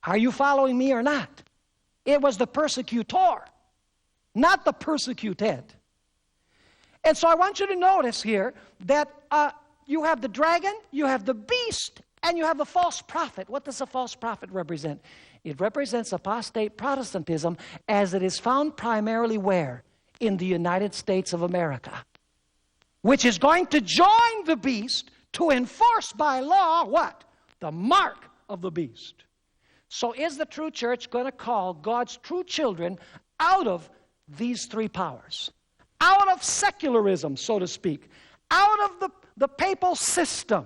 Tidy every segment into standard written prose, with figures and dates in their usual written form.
Are you following me or not? It was the persecutor, not the persecuted. And so I want you to notice here that you have the dragon, you have the beast, and you have the false prophet. What does a false prophet represent? It represents apostate Protestantism as it is found primarily where? In the United States of America, which is going to join the beast to enforce by law what? The mark of the beast. So is the true church going to call God's true children out of these three powers? Out of secularism, so to speak. Out of the papal system.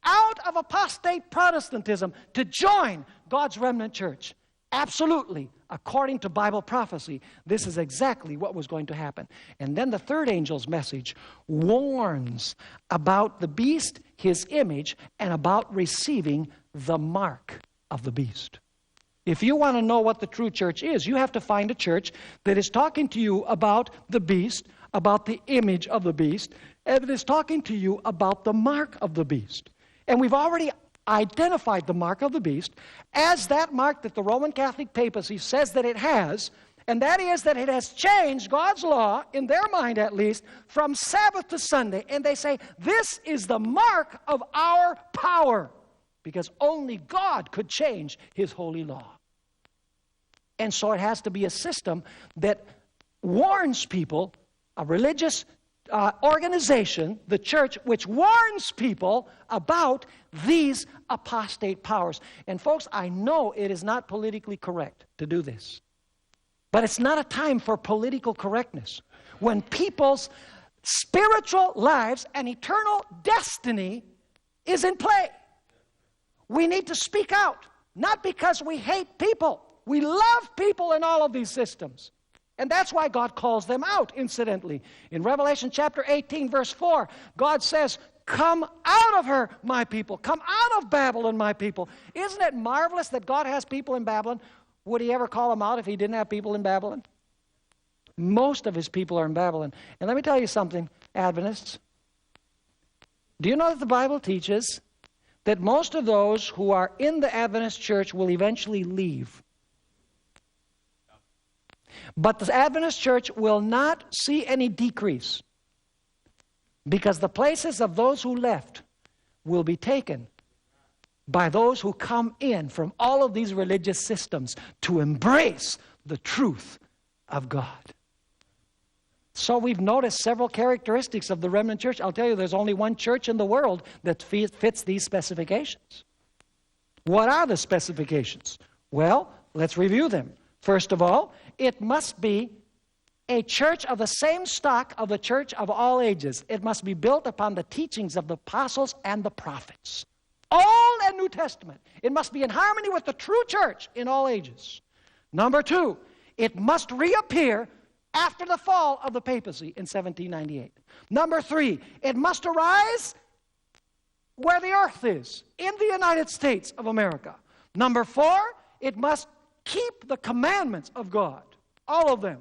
Out of apostate Protestantism to join God's remnant church. Absolutely, according to Bible prophecy, this is exactly what was going to happen. And then the third angel's message warns about the beast, his image, and about receiving the mark of the beast. If you want to know what the true church is, you have to find a church that is talking to you about the beast, about the image of the beast, and that is talking to you about the mark of the beast. And we've already identified the mark of the beast as that mark that the Roman Catholic papacy says that it has, and that is that it has changed God's law, in their mind at least, from Sabbath to Sunday. And they say, this is the mark of our power, because only God could change His holy law. And so it has to be a system that warns people, a religious organization, the church, which warns people about these apostate powers. And folks, I know it is not politically correct to do this. But it's not a time for political correctness. When people's spiritual lives and eternal destiny is in play. We need to speak out, not because we hate people. We love people in all of these systems. And that's why God calls them out, incidentally. In Revelation chapter 18, verse 4, God says, come out of her, my people. Come out of Babylon, my people. Isn't it marvelous that God has people in Babylon? Would He ever call them out if He didn't have people in Babylon? Most of His people are in Babylon. And let me tell you something, Adventists. Do you know that the Bible teaches that most of those who are in the Adventist church will eventually leave? But the Adventist church will not see any decrease, because the places of those who left will be taken by those who come in from all of these religious systems to embrace the truth of God. So we've noticed several characteristics of the remnant church. I'll tell you, there's only one church in the world that fits these specifications. What are the specifications? Well, let's review them. First of all, it must be a church of the same stock of the church of all ages. It must be built upon the teachings of the apostles and the prophets. Old and New Testament. It must be in harmony with the true church in all ages. Number two, it must reappear after the fall of the papacy in 1798. Number three, it must arise where the earth is, in the United States of America. Number four, it must keep the commandments of God, all of them.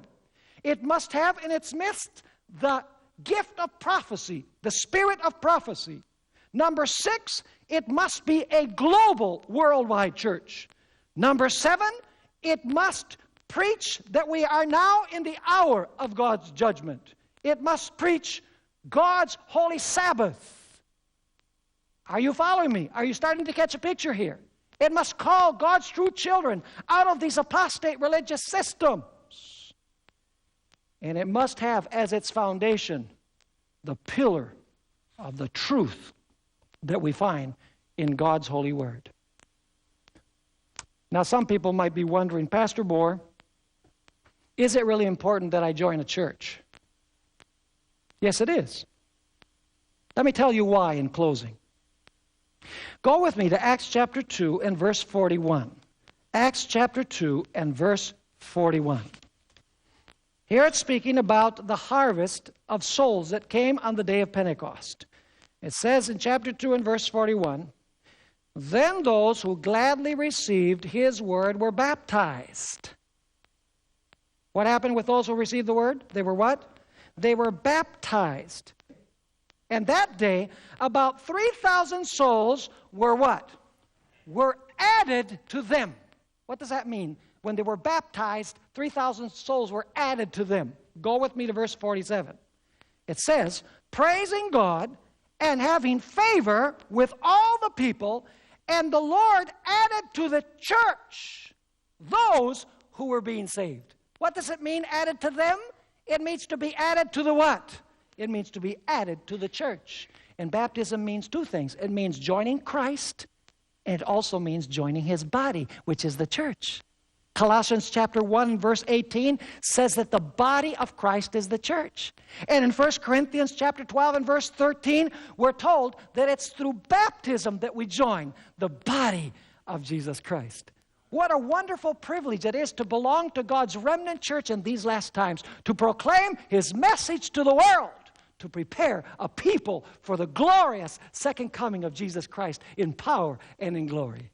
It must have in its midst the gift of prophecy, the spirit of prophecy. Number six, it must be a global, worldwide church. Number seven, it must preach that we are now in the hour of God's judgment. It must preach God's holy Sabbath. Are you following me? Are you starting to catch a picture here? It must call God's true children out of these apostate religious systems. And it must have as its foundation the pillar of the truth that we find in God's holy word. Now, some people might be wondering, Pastor Bohr, is it really important that I join a church? Yes, it is. Let me tell you why in closing. Go with me to Acts chapter 2 and verse 41. Acts chapter 2 and verse 41. Here it's speaking about the harvest of souls that came on the day of Pentecost. It says in chapter 2 and verse 41, then those who gladly received His word were baptized. What happened with those who received the word? They were what? They were baptized. And that day, about 3,000 souls were what? Were added to them. What does that mean? When they were baptized, 3,000 souls were added to them. Go with me to verse 47. It says, praising God and having favor with all the people, and the Lord added to the church those who were being saved. What does it mean, added to them? It means to be added to the what? It means to be added to the church. And baptism means two things. It means joining Christ, and it also means joining his body, which is the church. Colossians chapter 1 verse 18 says that the body of Christ is the church. And in 1 Corinthians chapter 12 and verse 13, we're told that it's through baptism that we join the body of Jesus Christ. What a wonderful privilege it is to belong to God's remnant church in these last times, to proclaim his message to the world, to prepare a people for the glorious second coming of Jesus Christ in power and in glory.